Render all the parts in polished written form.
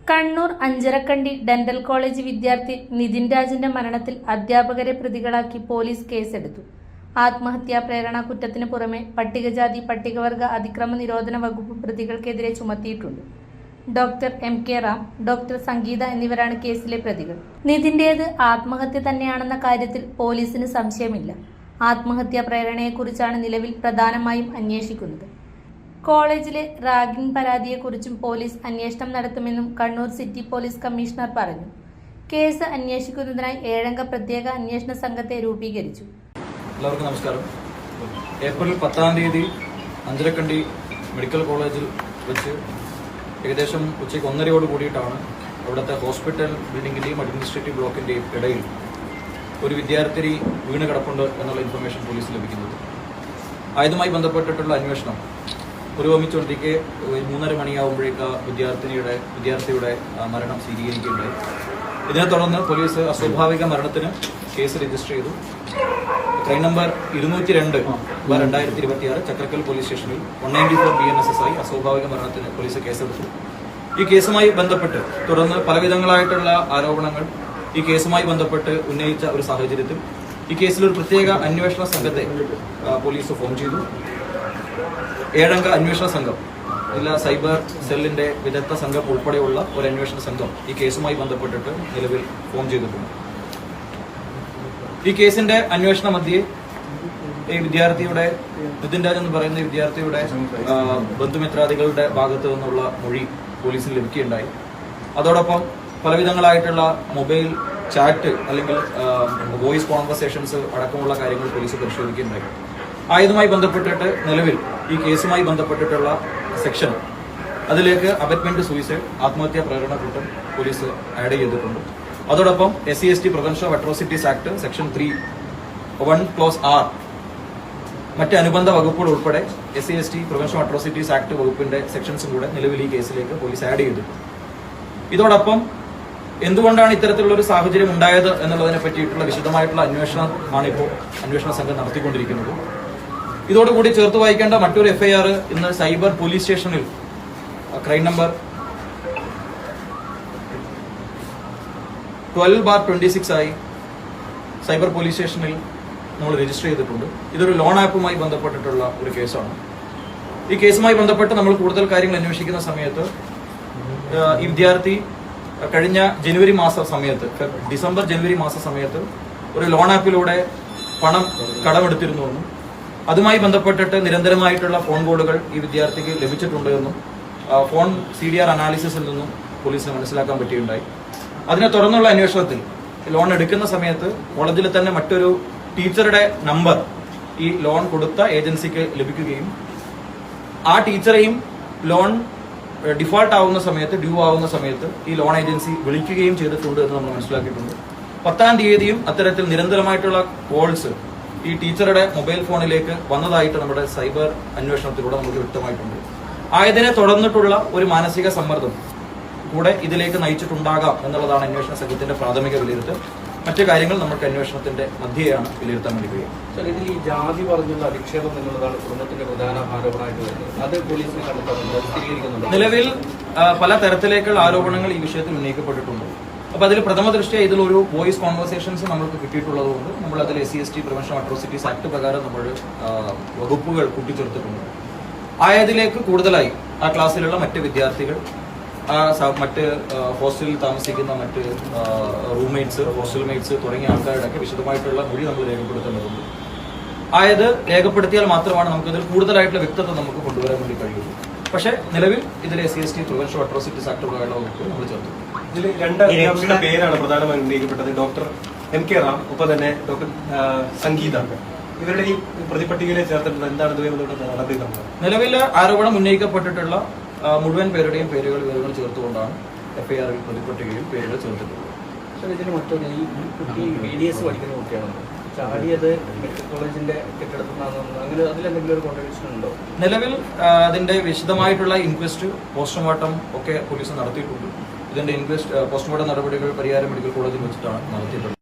Kannur Anjarakandy dental college വിദ്യാർത്ഥി നിതിൻ രാജിന്റെ മരണത്തിൽ അധ്യാപകരെ പ്രതികളാക്കി പോലീസ് കേസെടുത്തു. ആത്മഹത്യാ പ്രേരണ കുറ്റത്തിന് പുറമെ പട്ടികജാതി പട്ടികവർഗ അതിക്രമ നിരോധന വകുപ്പ് പ്രതികൾക്കെതിരെ ചുമത്തിയിട്ടുണ്ട്. ഡോക്ടർ MK റാം, ഡോക്ടർ സംഗീത എന്നിവരാണ് കേസിലെ പ്രതികൾ. നിതിന്റേത് ആത്മഹത്യ തന്നെയാണെന്ന കാര്യത്തിൽ പോലീസിന് സംശയമില്ല. ആത്മഹത്യാ പ്രേരണയെക്കുറിച്ചാണ് നിലവിൽ പ്രധാനമായും അന്വേഷിക്കുന്നത്. കോളേജിലെ റാഗിംഗ് പരാതിയെക്കുറിച്ചും പോലീസ് അന്വേഷണം നടത്തുമെന്നും കണ്ണൂർ സിറ്റി പോലീസ് കമ്മീഷണർ പറഞ്ഞു. കേസ് അന്വേഷിക്കുന്നതിനായി 7 അംഗ പ്രത്യേക അന്വേഷണ സംഘത്തെ രൂപീകരിച്ചു. എല്ലാവർക്കും നമസ്കാരം. ഏപ്രിൽ 10-ാം തീയതി അഞ്ചരക്കണ്ടി മെഡിക്കൽ കോളേജിൽ വെച്ച് ഏകദേശം ഉച്ചയ്ക്ക് 1:30 കൂടിയിട്ടാണ് അവിടുത്തെ ഹോസ്പിറ്റൽ ബിൽഡിങ്ങിന്റെയും അഡ്മിനിസ്ട്രേറ്റീവ് ബ്ലോക്കിന്റെയും ഇടയിൽ ഒരു വിദ്യാർത്ഥിനി വീണ് കിടപ്പുണ്ട് എന്നുള്ള ഇൻഫർമേഷൻ പോലീസിന് ലഭിക്കുന്നത്. ആയതുമായി ബന്ധപ്പെട്ടിട്ടുള്ള അന്വേഷണം പുരോഗമിച്ചുകൊണ്ടിരിക്കെ 3:30 മണിയാവുമ്പോഴേക്ക് വിദ്യാർത്ഥിയുടെ മരണം സ്ഥിരീകരിക്കുകയുണ്ടായി. ഇതിനെ തുടർന്ന് പോലീസ് അസ്വാഭാവിക മരണത്തിന് കേസ് രജിസ്റ്റർ ചെയ്തു. ക്രൈം നമ്പർ 202/2026 ചക്രക്കൽ പോലീസ് സ്റ്റേഷനിൽ 194 BNSS ആയി അസ്വാഭാവിക മരണത്തിന് പോലീസ് കേസെടുത്തു. ഈ കേസുമായി ബന്ധപ്പെട്ട് തുടർന്ന് പലവിധങ്ങളായിട്ടുള്ള ആരോപണങ്ങൾ ഈ കേസുമായി ബന്ധപ്പെട്ട് ഉന്നയിച്ച ഒരു സാഹചര്യത്തിൽ ഈ കേസിൽ ഒരു പ്രത്യേക അന്വേഷണ സംഘത്തെ പോലീസ് ഫോം ചെയ്തു. 7 അംഗ അന്വേഷണ സംഘം, ജില്ലാ സൈബർ സെല്ലിന്റെ വിദഗ്ധ സംഘം ഉൾപ്പെടെയുള്ള ഒരു അന്വേഷണ സംഘം ഈ കേസുമായി ബന്ധപ്പെട്ടിട്ട് നിലവിൽ ഫോം ചെയ്തിട്ടുണ്ട്. ഈ കേസിന്റെ അന്വേഷണ മധ്യേ ഈ വിദ്യാർത്ഥിയുടെ നിതിൻ രാജ് എന്ന് പറയുന്ന വിദ്യാർത്ഥിയുടെ ബന്ധുമിത്രാദികളുടെ ഭാഗത്തു നിന്നുള്ള മൊഴി പോലീസിന് ലഭിക്കുകയുണ്ടായി. അതോടൊപ്പം പലവിധങ്ങളായിട്ടുള്ള മൊബൈൽ ചാറ്റ് അല്ലെങ്കിൽ വോയിസ് കോൺവെർസേഷൻസ് അടക്കമുള്ള കാര്യങ്ങൾ പോലീസ് പരിശോധിക്കുകയുണ്ടായി. ആയതുമായി ബന്ധപ്പെട്ടിട്ട് നിലവിൽ ഈ കേസുമായി ബന്ധപ്പെട്ടിട്ടുള്ള സെക്ഷൻ അതിലേക്ക് അബറ്റ്മെന്റ് സൂയിസൈഡ് ആത്മഹത്യാ പ്രേരണ കുറ്റം പോലീസ് ആഡ് ചെയ്തിട്ടുണ്ട്. അതോടൊപ്പം SC/ST prevention of atrocities act section 3(1) close R മറ്റ് അനുബന്ധ വകുപ്പുകൾ ഉൾപ്പെടെ SC/ST prevention of atrocities act വകുപ്പിന്റെ സെക്ഷൻസും കൂടെ നിലവിൽ ഈ കേസിലേക്ക് പോലീസ് ആഡ് ചെയ്തിട്ടുണ്ട്. ഇതോടൊപ്പം എന്തുകൊണ്ടാണ് ഇത്തരത്തിലുള്ള ഒരു സാഹചര്യം ഉണ്ടായത് എന്നുള്ളതിനെ പറ്റിയിട്ടുള്ള വിശദമായിട്ടുള്ള അന്വേഷണമാണ് ഇപ്പോൾ അന്വേഷണ സംഘം നടത്തിക്കൊണ്ടിരിക്കുന്നത്. ഇതോടുകൂടി ചേർത്ത് വായിക്കേണ്ട മറ്റൊരു FIR ഇന്ന് സൈബർ പോലീസ് സ്റ്റേഷനിൽ ക്രൈം നമ്പർ 12/26 ആയി സൈബർ പോലീസ് സ്റ്റേഷനിൽ നമ്മൾ രജിസ്റ്റർ ചെയ്തിട്ടുണ്ട്. ഇതൊരു ലോൺ ആപ്പുമായി ബന്ധപ്പെട്ടിട്ടുള്ള ഒരു കേസാണ്. ഈ കേസുമായി ബന്ധപ്പെട്ട് നമ്മൾ കൂടുതൽ കാര്യങ്ങൾ അന്വേഷിക്കുന്ന സമയത്ത് ഈ വിദ്യാർത്ഥി കഴിഞ്ഞ ഡിസംബർ-ജനുവരി മാസ സമയത്ത് ഒരു ലോൺ ആപ്പിലൂടെ പണം കടമെടുത്തിരുന്നുവെന്നും അതുമായി ബന്ധപ്പെട്ടിട്ട് നിരന്തരമായിട്ടുള്ള ഫോൺ കോളുകൾ ഈ വിദ്യാർത്ഥിക്ക് ലഭിച്ചിട്ടുണ്ട് എന്നും ഫോൺ CDR അനാലിസിസിൽ നിന്നും പോലീസിന് മനസ്സിലാക്കാൻ പറ്റിയുണ്ടായി. അതിനെ തുടർന്നുള്ള അന്വേഷണത്തിൽ ലോൺ എടുക്കുന്ന സമയത്ത് കോളേജിൽ തന്നെ മറ്റൊരു ടീച്ചറുടെ നമ്പർ ഈ ലോൺ കൊടുത്ത ഏജൻസിക്ക് ലഭിക്കുകയും ആ ടീച്ചറെയും ലോൺ ഡിഫോൾട്ട് ആവുന്ന സമയത്ത് ഡ്യൂ ആവുന്ന സമയത്ത് ഈ ലോൺ ഏജൻസി വിളിക്കുകയും ചെയ്തിട്ടുണ്ട് എന്ന് നമ്മൾ മനസ്സിലാക്കിയിട്ടുണ്ട്. 10-ാം തീയതിയും അത്തരത്തിൽ നിരന്തരമായിട്ടുള്ള കോൾസ് ഈ ടീച്ചറുടെ മൊബൈൽ ഫോണിലേക്ക് വന്നതായിട്ട് നമ്മുടെ സൈബർ അന്വേഷണത്തിലൂടെ നമുക്ക് വ്യക്തമായിട്ടുണ്ട്. ആയതിനെ തുടർന്നിട്ടുള്ള ഒരു മാനസിക സമ്മർദ്ദം കൂടെ ഇതിലേക്ക് നയിച്ചിട്ടുണ്ടാകാം എന്നുള്ളതാണ് അന്വേഷണ സംഘത്തിന്റെ പ്രാഥമിക വിലയിരുത്തൽ. മറ്റു കാര്യങ്ങൾ നമുക്ക് അന്വേഷണത്തിന്റെ മധ്യയാണ് വിലയിരുത്താൻ വേണ്ടി കഴിയും. ഇതിൽ ഈ ജാതി പറഞ്ഞുള്ള അധിക്ഷേപം എന്നുള്ളതാണ് കുടുംബത്തിന്റെ പ്രധാന ആരോപണമായിട്ട് വരുന്നത്. അത് പോലീസിന് സ്ഥിരീകരിക്കുന്നുണ്ട്. നിലവിൽ പല തരത്തിലേക്കുള്ള ആരോപണങ്ങൾ ഈ വിഷയത്തിൽ ഉന്നയിക്കപ്പെട്ടിട്ടുണ്ട്. അപ്പൊ അതിൽ പ്രഥമ ദൃഷ്ടിയ ഇതിലൊരു വോയിസ് കോൺവെർസേഷൻസ് നമ്മൾക്ക് കിട്ടിയിട്ടുള്ളതുകൊണ്ട് നമ്മൾ അതിൽ SC/ST prevention of atrocities act പ്രകാരം നമ്മൾ വകുപ്പുകൾ കൂട്ടിച്ചേർത്തിട്ടുണ്ട്. ആയതിലേക്ക് കൂടുതലായി ആ ക്ലാസ്സിലുള്ള മറ്റ് വിദ്യാർത്ഥികൾ, മറ്റ് ഹോസ്റ്റലിൽ താമസിക്കുന്ന മറ്റ് റൂംമേറ്റ്സ്, ഹോസ്റ്റൽ മേറ്റ്സ് തുടങ്ങിയ ആൾക്കാരുടെയൊക്കെ വിശദമായിട്ടുള്ള മൊഴി നമ്മൾ രേഖപ്പെടുത്തേണ്ടതുണ്ട്. ആയത് രേഖപ്പെടുത്തിയാൽ മാത്രമാണ് നമുക്കതിൽ കൂടുതലായിട്ടുള്ള വ്യക്തത നമുക്ക് കൊണ്ടുവരാൻ വേണ്ടി കഴിയുള്ളൂ. പക്ഷേ നിലവിൽ ഇതിൽ SC/ST prevention of atrocities act പ്രകാരമുള്ള വകുപ്പ് നമ്മൾ ചേർത്തു. ഇതിൽ 2 അധ്യാപകരുടെ പേരാണ് പ്രധാനമായും ഉന്നയിക്കപ്പെട്ടത്. ഡോക്ടർ MK റാം, ഒപ്പം തന്നെ ഡോക്ടർ സംഗീത. ഇവരുടെ ഈ പ്രതിപട്ടികയിലെ ചേർത്തിട്ടുള്ള എന്താണ് നടപടി? നിലവിൽ ആരോപണം ഉന്നയിക്കപ്പെട്ടിട്ടുള്ള മുഴുവൻ പേരുടെയും വിവരങ്ങൾ ചേർത്തുകൊണ്ടാണ് FIR-ൽ പ്രതിപട്ടികയിൽ പേരുകൾ ചേർത്തിട്ടുള്ളത്. പക്ഷേ ഇതിന് മറ്റൊരു ഈ കുട്ടി BDS പഠിക്കുന്ന കുട്ടിയാണ്, ചാടിയത് മെഡിക്കൽ കോളേജിന്റെ കെട്ടിടത്തിനാണെന്ന്, അങ്ങനെ അതിലെന്തെങ്കിലും ഒരു കോൺട്രഡിക്ഷൻ ഉണ്ടോ? നിലവിൽ അതിന്റെ വിശദമായിട്ടുള്ള ഇൻക്വസ്റ്റ്, പോസ്റ്റ്മോർട്ടം ഒക്കെ പോലീസ് നടത്തിയിട്ടുണ്ട്. ഇതിന്റെ പോസ്റ്റ്മോർട്ടം നടപടികൾ പരിയാരം മെഡിക്കൽ കോളേജിൽ വെച്ചിട്ടാണ് നടത്തിയിട്ടുള്ളത്.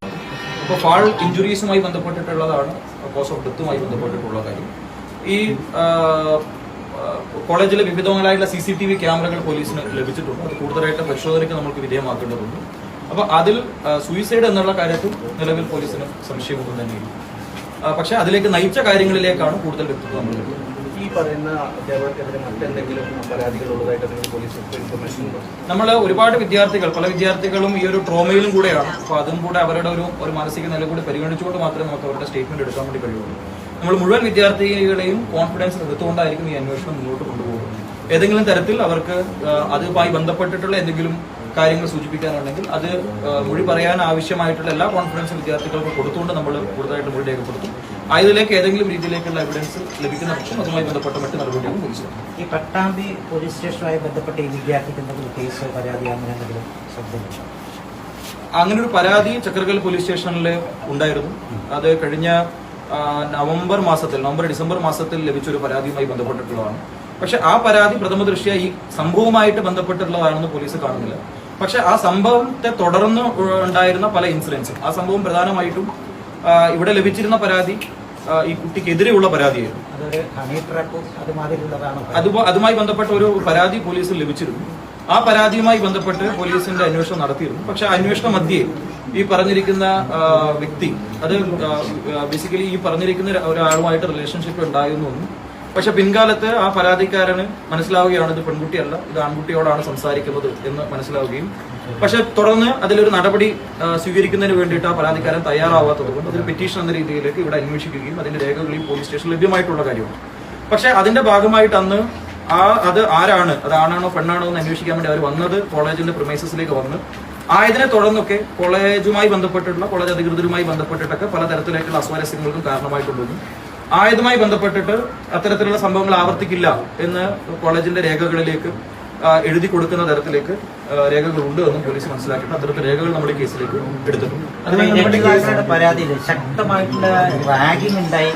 ഇപ്പോൾ ഫാൾ ഇഞ്ചുറീസുമായി ബന്ധപ്പെട്ടിട്ടുള്ളതാണ് കോസ് ഓഫ് ഡെത്തുമായി ബന്ധപ്പെട്ടിട്ടുള്ള കാര്യം. ഈ കോളേജിലെ വിവിധങ്ങളായിട്ടുള്ള CCTV ക്യാമറകൾ പോലീസിന് ലഭിച്ചിട്ടുണ്ട്. അത് കൂടുതലായിട്ട് പരിശോധനയ്ക്ക് നമുക്ക് വിധേയമാക്കേണ്ടതുണ്ട്. അപ്പൊ അതിൽ സൂയിസൈഡ് എന്നുള്ള കാര്യത്തിൽ നിലവിൽ പോലീസിന് സംശയമൊന്നും തന്നെയില്ല. പക്ഷെ അതിലേക്ക് നയിച്ച കാര്യങ്ങളിലേക്കാണ് കൂടുതൽ വ്യക്തിത്വം നമ്മൾ ഈ പറയുന്ന അധ്യാപകർക്കെതിരെ മറ്റെന്തെങ്കിലും പരാതികളുള്ളതായിട്ട് പോലീസ് ഇൻഫർമേഷൻ ഉണ്ടോ? നമ്മൾ ഒരുപാട് വിദ്യാർത്ഥികൾ, പല വിദ്യാർത്ഥികളും ഈ ഒരു ട്രോമയിലും കൂടെയാണ്. അപ്പൊ അതും കൂടെ അവരുടെ ഒരു മാനസിക നില കൂടി പരിഗണിച്ചുകൊണ്ട് മാത്രമേ നമുക്ക് അവരുടെ സ്റ്റേറ്റ്മെന്റ് എടുക്കാൻ വേണ്ടി കഴിയുള്ളൂ. നമ്മൾ മുഴുവൻ വിദ്യാർത്ഥികളെയും കോൺഫിഡൻസ് എടുത്തുകൊണ്ടായിരിക്കും ഈ അന്വേഷണം മുന്നോട്ട് കൊണ്ടുപോകുന്നത്. ഏതെങ്കിലും തരത്തിൽ അവർക്ക് അതുമായി ബന്ധപ്പെട്ടിട്ടുള്ള എന്തെങ്കിലും കാര്യങ്ങൾ സൂചിപ്പിക്കാനുണ്ടെങ്കിൽ അത് മൊഴി പറയാൻ ആവശ്യമായിട്ടുള്ള എല്ലാ കോൺഫിഡൻസും വിദ്യാർത്ഥികൾക്ക് കൊടുത്തുകൊണ്ട് നമ്മൾ കൂടുതലായിട്ട് മൊഴി രേഖപ്പെടുത്തും. അതിലേക്ക് ഏതെങ്കിലും രീതിയിലേക്കുള്ള എവിഡൻസ് ലഭിക്കുന്ന പക്ഷം അതുമായി ബന്ധപ്പെട്ട മറ്റ് നടപടികളും പോലീസ്. ഈ പട്ടാമ്പി പോലീസ് സ്റ്റേഷനുമായി ബന്ധപ്പെട്ട് ഈ വിദ്യാർത്ഥിക്ക് എന്തെങ്കിലും കേസ് പരാതി അങ്ങനെ എന്തെങ്കിലും ശ്രദ്ധയില്ല? അങ്ങനെ ഒരു പരാതി ചക്രകൽ പോലീസ് സ്റ്റേഷനിൽ ഉണ്ടായിരുന്നു. അത് കഴിഞ്ഞ നവംബർ ഡിസംബർ മാസത്തിൽ ലഭിച്ചൊരു പരാതിയുമായി ബന്ധപ്പെട്ടിട്ടുള്ളതാണ്. പക്ഷെ ആ പരാതി പ്രഥമ ദൃഷ്ട്യാ ഈ സംഭവവുമായിട്ട് ബന്ധപ്പെട്ടിട്ടുള്ളതാണെന്ന് പോലീസ് കാണുന്നില്ല. പക്ഷെ ആ സംഭവത്തെ തുടർന്ന് ഉണ്ടായിരുന്ന പല ഇൻസിഡൻസും, ആ സംഭവം പ്രധാനമായിട്ടും ഇവിടെ ലഭിച്ചിരുന്ന പരാതി ഈ കുട്ടിക്കെതിരെയുള്ള പരാതിയായിരുന്നു. അതുമായി ബന്ധപ്പെട്ട ഒരു പരാതി പോലീസിൽ ലഭിച്ചിരുന്നു. ആ പരാതിയുമായി ബന്ധപ്പെട്ട് പോലീസിന്റെ അന്വേഷണം നടത്തിയിരുന്നു. പക്ഷെ അന്വേഷണ മധ്യേ ഈ പറഞ്ഞിരിക്കുന്ന വ്യക്തി അത് ബേസിക്കലി ഈ പറഞ്ഞിരിക്കുന്ന ഒരാളുമായിട്ട് റിലേഷൻഷിപ്പ് ഉണ്ടായിരുന്നു. പക്ഷെ പിൻകാലത്ത് ആ പരാതിക്കാരന് മനസ്സിലാവുകയാണ് ഇത് പെൺകുട്ടിയല്ല, ഇത് ആൺകുട്ടിയോടാണ് സംസാരിക്കുന്നത് എന്ന് മനസ്സിലാവുകയും പക്ഷെ തുടർന്ന് അതിലൊരു നടപടി സ്വീകരിക്കുന്നതിന് വേണ്ടിയിട്ട് ആ പരാതിക്കാരൻ തയ്യാറാവാത്തത് കൊണ്ട് അതൊരു പെറ്റീഷൻ എന്ന രീതിയിലേക്ക് ഇവിടെ അന്വേഷിക്കുകയും അതിന്റെ രേഖകളിൽ പോലീസ് സ്റ്റേഷനിൽ ലഭ്യമായിട്ടുള്ള കാര്യമാണ്. പക്ഷെ അതിന്റെ ഭാഗമായിട്ട് അന്ന് അത് ആരാണ്, അത് ആണാണോ പെണ്ണാണോ എന്ന് അന്വേഷിക്കാൻ വേണ്ടി അവർ വന്നത് കോളേജിന്റെ പ്രിമൈസസിലേക്ക് വന്ന് ആയതിനെ തുടർന്നൊക്കെ കോളേജുമായി ബന്ധപ്പെട്ടിട്ടുള്ള കോളേജ് അധികൃതരുമായി ബന്ധപ്പെട്ടിട്ടൊക്കെ പലതരത്തിലേക്കുള്ള അസ്വാരസ്യങ്ങൾക്കും കാരണമായിട്ടുണ്ടെന്നും ആയതുമായി ബന്ധപ്പെട്ടിട്ട് അത്തരത്തിലുള്ള സംഭവങ്ങൾ ആവർത്തിക്കില്ല എന്ന് കോളേജിന്റെ രേഖകളിലേക്ക് എഴുതി കൊടുക്കുന്ന തരത്തിലേക്ക് രേഖകളുണ്ട് എന്നും പോലീസ് മനസ്സിലാക്കിയിട്ട് അത്തരത്തിൽ രേഖകൾ നമ്മുടെ കേസിലേക്ക് എടുത്തിട്ടുണ്ട്. പരാതിയിൽ ശക്തമായിട്ടുള്ള റാഗിംഗ് ഉണ്ടായി.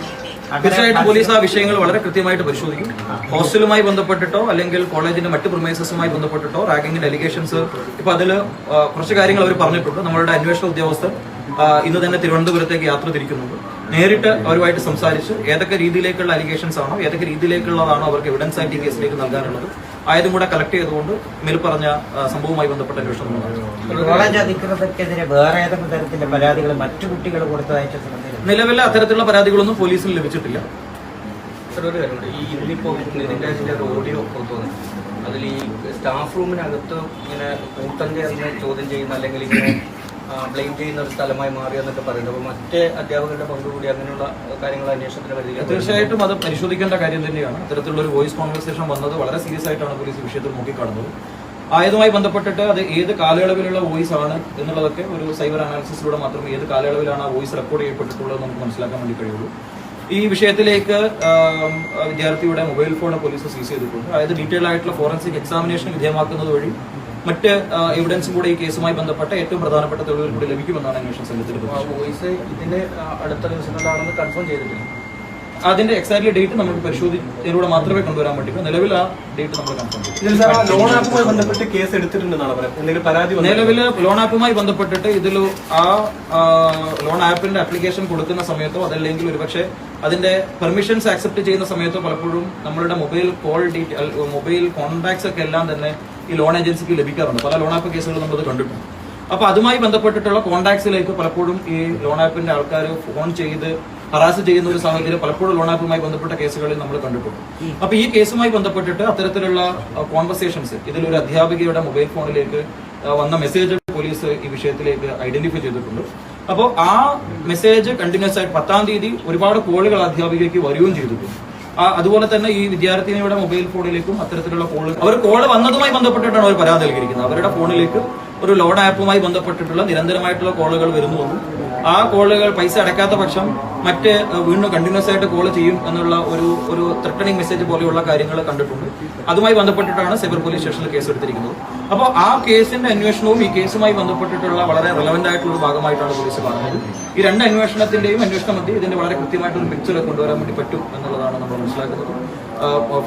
തീർച്ചയായിട്ടും പോലീസ് ആ വിഷയങ്ങൾ വളരെ കൃത്യമായിട്ട് പരിശോധിക്കും. ഹോസ്റ്റലുമായി ബന്ധപ്പെട്ടിട്ടോ അല്ലെങ്കിൽ കോളേജിന്റെ മറ്റ് പ്രിമൈസസുമായി ബന്ധപ്പെട്ടിട്ടോ റാഗിങ്ങിന്റെ അലിഗേഷൻസ് ഇപ്പൊ അതിൽ കുറച്ച് കാര്യങ്ങൾ അവർ പറഞ്ഞിട്ടുണ്ട്. നമ്മളുടെ അന്വേഷണ ഉദ്യോഗസ്ഥർ ഇന്ന് തന്നെ തിരുവനന്തപുരത്തേക്ക് യാത്ര തിരിക്കുന്നുണ്ട്. നേരിട്ട് അവരുമായിട്ട് സംസാരിച്ച് ഏതൊക്കെ രീതിയിലേക്കുള്ള അലിഗേഷൻസ് ആണോ, ഏതൊക്കെ രീതിയിലേക്കുള്ളതാണോ അവർക്ക് എവിഡൻസ് ആയിട്ട് ഈ കേസിലേക്ക് നൽകാനുള്ളത് ആയതും കൂടെ കളക്ട് ചെയ്തുകൊണ്ട് മേൽപ്പറഞ്ഞ സംഭവവുമായി ബന്ധപ്പെട്ട അന്വേഷണം നടത്തും. കോളേജ് അധികൃതർക്കെതിരെ വേറെ ഏതെങ്കിലും തരത്തിലുള്ള പരാതികൾ മറ്റു കുട്ടികൾ കൊടുത്തതായിട്ട് നിലവിൽ അത്തരത്തിലുള്ള പരാതികളൊന്നും പോലീസിന് ലഭിച്ചിട്ടില്ല. ഒരു കാര്യമുണ്ട്, ഈ ഇന്നിപ്പോ ഇതിന്റെ ഒരു ഓഡിയോ പുറത്തു വന്നു. അതിൽ ഈ സ്റ്റാഫ് റൂമിനകത്ത് ഇങ്ങനെ കൂട്ടം ചേർന്ന് ചോദ്യം ചെയ്യുന്ന അല്ലെങ്കിൽ ഇങ്ങനെ ബ്ലെയിം ചെയ്യുന്ന ഒരു സ്ഥലമായി മാറിയെന്നൊക്കെ പറയുന്നത്. അപ്പോൾ മറ്റേ അധ്യാപകരുടെ പങ്കുകൂടി അങ്ങനെയുള്ള കാര്യങ്ങൾ അന്വേഷണത്തിന് പരിധിയിൽ തീർച്ചയായിട്ടും അത് പരിശോധിക്കേണ്ട കാര്യം തന്നെയാണ്. അത്തരത്തിലുള്ള ഒരു വോയിസ് കോൺവെർസേഷൻ വന്നത് വളരെ സീരിയസ് ആയിട്ടാണ് പോലീസ് വിഷയത്തിൽ നോക്കിക്കാണുന്നത്. ആയതുമായി ബന്ധപ്പെട്ടിട്ട് അത് ഏത് കാലയളവിലുള്ള വോയിസ് ആണ് എന്നുള്ളതൊക്കെ ഒരു സൈബർ അനാലിസിസിലൂടെ മാത്രമേ ഏത് കാലയളവിലാണ് ആ വോയിസ് റെക്കോർഡ് ചെയ്യപ്പെട്ടിട്ടുള്ളത് നമുക്ക് മനസ്സിലാക്കാൻ വേണ്ടി കഴിയുള്ളൂ. ഈ വിഷയത്തിലേക്ക് വിദ്യാർത്ഥിയുടെ മൊബൈൽ ഫോൺ പോലീസ് സീസ് ചെയ്തിട്ടുണ്ട്. അതായത് ഡീറ്റെയിൽ ആയിട്ടുള്ള ഫോറൻസിക് എക്സാമിനേഷൻ വിധേയമാക്കുന്നത് വഴി മറ്റ് എവിഡൻസും കൂടെ ഈ കേസുമായി ബന്ധപ്പെട്ട ഏറ്റവും പ്രധാനപ്പെട്ട തെളിവുകൾ കൂടി ലഭിക്കുമെന്നാണ് അന്വേഷണ സംഘത്തിൽ. വോയിസ് ഇതിന്റെ അടുത്ത ദിവസങ്ങളിലാണെന്ന് കൺഫേം ചെയ്തിട്ടില്ല. അതിന്റെ എക്സാക്ട്ലി ഡേറ്റ് നമുക്ക് പരിശോധിച്ചതിലൂടെ മാത്രമേ കൊണ്ടുവരാൻ പറ്റും. നിലവിൽ ആ ഡേറ്റ് നമ്മൾ കൺഫേം ചെയ്യും. ലോൺ ആപ്പുമായി ബന്ധപ്പെട്ട് കേസ് എടുത്തിട്ടുണ്ടെന്നാണ് പറയുന്നത്. പരാതി നിലവിൽ ലോൺ ആപ്പുമായി ബന്ധപ്പെട്ടിട്ട് ഇതിൽ ആ ലോൺ ആപ്പിന്റെ ആപ്ലിക്കേഷൻ കൊടുക്കുന്ന സമയത്തോ അതല്ലെങ്കിൽ ഒരുപക്ഷെ അതിന്റെ പെർമിഷൻസ് ആക്സെപ്റ്റ് ചെയ്യുന്ന സമയത്തോ പലപ്പോഴും നമ്മളുടെ മൊബൈൽ കോൺടാക്ട്സ് ഒക്കെ എല്ലാം തന്നെ ഈ ലോൺ ഏജൻസിക്ക് ലഭിക്കാറുണ്ട്. പല ലോൺ ആപ്പ് കേസുകൾ നമ്മളത് കണ്ടിട്ടുണ്ട്. അപ്പൊ അതുമായി ബന്ധപ്പെട്ടിട്ടുള്ള കോൺടാക്ട്സിലേക്ക് പലപ്പോഴും ഈ ലോൺ ആപ്പിന്റെ ആൾക്കാർ ഫോൺ ചെയ്ത് ഹറാസ് ചെയ്യുന്ന ഒരു സാഹചര്യം പലപ്പോഴും ലോൺ ആപ്പുമായി ബന്ധപ്പെട്ട കേസുകളിൽ നമ്മൾ കണ്ടിട്ടുണ്ട്. അപ്പൊ ഈ കേസുമായി ബന്ധപ്പെട്ടിട്ട് അത്തരത്തിലുള്ള കോൺവെർസേഷൻസ് ഇതിലൊരു അധ്യാപികയുടെ മൊബൈൽ ഫോണിലേക്ക് വന്ന മെസ്സേജ് പോലീസ് ഈ വിഷയത്തിലേക്ക് ഐഡന്റിഫൈ ചെയ്തിട്ടുണ്ട്. അപ്പോൾ ആ മെസ്സേജ് കണ്ടിന്യൂസ് ആയിട്ട് 10-ാം തീയതി ഒരുപാട് കോളുകൾ അധ്യാപികയ്ക്ക് വരികയും ചെയ്തിട്ടുണ്ട്. അതുപോലെ തന്നെ ഈ വിദ്യാർത്ഥിനിയുടെ മൊബൈൽ ഫോണിലേക്കും അത്തരത്തിലുള്ള കോള് വന്നതുമായി ബന്ധപ്പെട്ടിട്ടാണ് അവർ പരാതി നൽകിയിരിക്കുന്നത്. അവരുടെ ഫോണിലേക്ക് ഒരു ലോൺ ആപ്പുമായി ബന്ധപ്പെട്ടിട്ടുള്ള നിരന്തരമായിട്ടുള്ള കോളുകൾ വരുന്നുവെന്നും ആ കോളുകൾ പൈസ അടയ്ക്കാത്ത പക്ഷം മറ്റ് വീണ്ടും കണ്ടിന്യൂസ് ആയിട്ട് കോൾ ചെയ്യും എന്നുള്ള ഒരു ത്രെട്ടണിംഗ് മെസ്സേജ് പോലെയുള്ള കാര്യങ്ങൾ കണ്ടിട്ടുണ്ട്. അതുമായി ബന്ധപ്പെട്ടിട്ടാണ് സൈബർ പോലീസ് സ്റ്റേഷനിൽ കേസ് എടുത്തിരിക്കുന്നത്. അപ്പോൾ ആ കേസിന്റെ അന്വേഷണവും ഈ കേസുമായി ബന്ധപ്പെട്ടിട്ടുള്ള വളരെ റെലവന്റ് ആയിട്ടുള്ള ഒരു ഭാഗമായിട്ടാണ് പോലീസ് കാണുന്നത്. ഈ രണ്ട് അന്വേഷണത്തിന്റെയും അന്വേഷണ മധ്യേ ഇതിന്റെ വളരെ കൃത്യമായിട്ടൊരു പിക്ചർ കൊണ്ടുവരാൻ വേണ്ടി പറ്റും എന്നുള്ളതാണ് നമ്മൾ മനസ്സിലാക്കുന്നത്.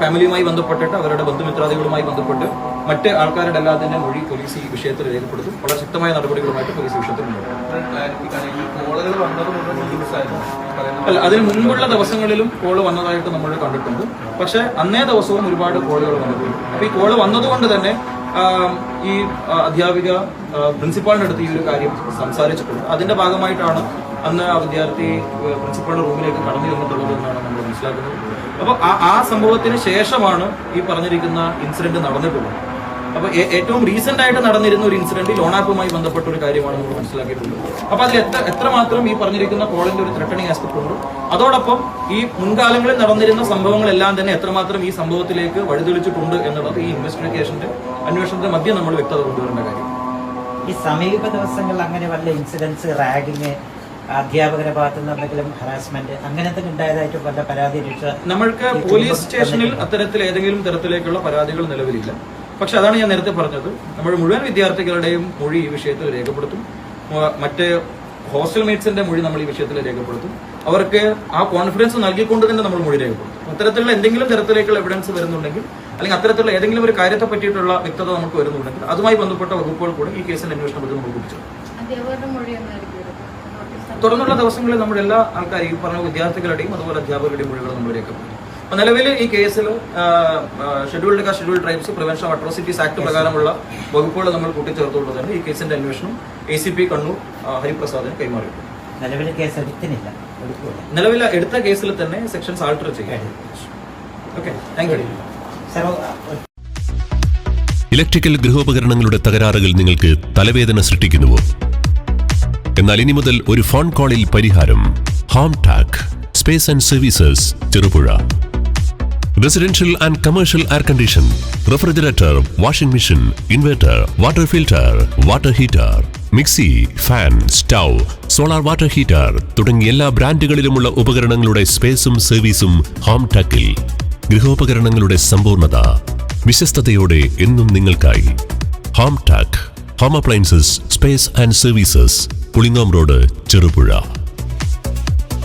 ഫാമിലിയുമായി ബന്ധപ്പെട്ടിട്ട് അവരുടെ ബന്ധുമിത്രാദികളുമായി ബന്ധപ്പെട്ട് മറ്റ് ആൾക്കാരുടെ എല്ലാത്തിന്റെ മൊഴി പോലീസ് ഈ വിഷയത്തിൽ രേഖപ്പെടുത്തും. വളരെ ശക്തമായ നടപടികളുമായിട്ട് പോലീസ് വിഷയത്തിൽ മുന്നോട്ട്. ഈ കോളുകൾ വന്നത് മുഴുവൻ അല്ല, അതിന് മുൻപുള്ള ദിവസങ്ങളിലും കോള് വന്നതായിട്ട് നമ്മൾ കണ്ടിട്ടുണ്ട്. പക്ഷെ അന്നേ ദിവസവും ഒരുപാട് കോളുകൾ വന്നിട്ടുണ്ട്. അപ്പൊ ഈ കോള് വന്നതുകൊണ്ട് തന്നെ ഈ അധ്യാപിക പ്രിൻസിപ്പാളിന്റെ അടുത്ത് ഈ ഒരു കാര്യം സംസാരിച്ചിട്ടുണ്ട്. അതിന്റെ ഭാഗമായിട്ടാണ് അന്ന് ആ വിദ്യാർത്ഥി പ്രിൻസിപ്പാളുടെ റൂമിലേക്ക് കടന്നു ചെന്നിട്ടുള്ളത് എന്നാണ് നമ്മൾ മനസ്സിലാക്കുന്നത്. അപ്പൊ ആ സംഭവത്തിന് ശേഷമാണ് ഈ പറഞ്ഞിരിക്കുന്ന ഇൻസിഡന്റ് നടന്നിട്ടുള്ളത്. അപ്പൊ ഏറ്റവും റീസെന്റ് ആയിട്ട് നടന്നിരുന്ന ഒരു ഇൻസിഡന്റ് ലോൺ ആപ്പുമായി ബന്ധപ്പെട്ട ഒരു കാര്യമാണ് നമ്മൾ മനസ്സിലാക്കിയിട്ടുള്ളത്. അപ്പൊ അതിൽ എത്രമാത്രം ഈ പറഞ്ഞിരിക്കുന്ന കോളിന്റെ ഒരു ത്രെട്ടണിങ് ആസ്പെക്ട് ഉണ്ട്. അതോടൊപ്പം ഈ മുൻകാലങ്ങളിൽ നടന്നിരുന്ന സംഭവങ്ങളെല്ലാം തന്നെ എത്രമാത്രം ഈ സംഭവത്തിലേക്ക് വഴിതെളിച്ചിട്ടുണ്ട് എന്നുള്ളത് ഈ അന്വേഷണത്തിന്റെ മധ്യം നമ്മൾ വ്യക്തത കൊണ്ടുവരേണ്ട കാര്യം. ഈ സമീപ ദിവസങ്ങളിൽ അങ്ങനെ വല്ല ഇൻസിഡൻസ്, റാഗിങ്, അധ്യാപകരുടെ ഭാഗത്തു നിന്ന് എന്തെങ്കിലും ഹറാസ്മെന്റ് അങ്ങനത്തെ ഉണ്ടായതായിട്ട് വല്ല പരാതി? നമ്മൾക്ക് പോലീസ് സ്റ്റേഷനിൽ അത്തരത്തിൽ ഏതെങ്കിലും തരത്തിലേക്കുള്ള പരാതികൾ നിലവിലില്ല. പക്ഷെ അതാണ് ഞാൻ നേരത്തെ പറഞ്ഞത്, നമ്മൾ മുഴുവൻ വിദ്യാർത്ഥികളുടെയും മൊഴി ഈ വിഷയത്തിൽ രേഖപ്പെടുത്തും. മറ്റ് ഹോസ്റ്റൽ മേറ്റ്സിന്റെ മൊഴി നമ്മൾ ഈ വിഷയത്തിൽ രേഖപ്പെടുത്തും. അവർക്ക് ആ കോൺഫിഡൻസ് നൽകിക്കൊണ്ട് തന്നെ നമ്മൾ മൊഴി രേഖപ്പെടുത്തും. അത്തരത്തിലുള്ള എന്തെങ്കിലും തരത്തിലേക്കുള്ള എവിഡൻസ് വരുന്നുണ്ടെങ്കിൽ, അല്ലെങ്കിൽ അത്തരത്തിലുള്ള ഏതെങ്കിലും ഒരു കാര്യത്തെ പറ്റിയിട്ടുള്ള വ്യക്തത നമുക്ക് വരുന്നുണ്ടെങ്കിൽ അതുമായി ബന്ധപ്പെട്ട വകുപ്പുകൾ കൂടെ ഈ കേസിന്റെ അന്വേഷണത്തിൽ നമ്മൾ കുറിച്ചു. തുടർന്നുള്ള ദിവസങ്ങളിൽ നമ്മൾ എല്ലാ ആൾക്കാരെയും പറഞ്ഞ വിദ്യാർത്ഥികളുടെയും അതുപോലെ അധ്യാപകരുടെയും മൊഴികൾ നമ്മൾ രേഖപ്പെടുത്തും. അപ്പൊ നിലവിൽ ഈ കേസിൽ scheduled caste, scheduled tribes prevention of atrocities act പ്രകാരമുള്ള വകുപ്പുകൾ നമ്മൾ കൂട്ടിച്ചേർത്തുകൊണ്ട് തന്നെ ഈ കേസിന്റെ അന്വേഷണം ACP കണ്ണൂർ ഹരിപ്രസാദിന് കൈമാറിയിട്ടുണ്ട്. നിലവിൽ കേസ് എടുക്കുന്നില്ല, നിലവിൽ എടുത്ത കേസിൽ തന്നെ സെക്ഷൻസ് ആൾട്ടർ ചെയ്യാം. Okay, thank you. ഇലക്ട്രിക്കൽ ഗൃഹോപകരണങ്ങളുടെ തകരാറുകൾ നിങ്ങൾക്ക് തലവേദന സൃഷ്ടിക്കുന്നുവോ? എന്നാൽ ഇനി മുതൽ ഒരു ഫോൺ കോളിൽ പരിഹാരം. Home Tak space and services, Cherupuzha. Residential and commercial air condition, refrigerator, washing machine, inverter, water filter, water heater, mixie, fan, stove, solar water heater തുടങ്ങിയ എല്ലാ ബ്രാൻഡുകളിലുമുള്ള ഉപകരണങ്ങളുടെ സ്പേസും സർവീസും ഹോം ടാക്കിൽ. ഗൃഹോപകരണങ്ങളുടെ സമ്പൂർണ്ണത വിശ്വസ്തയോടെ എന്നും നിങ്ങൾക്കായി. Home Tak home appliances, space and services, Pulingome road, Cherupuzha.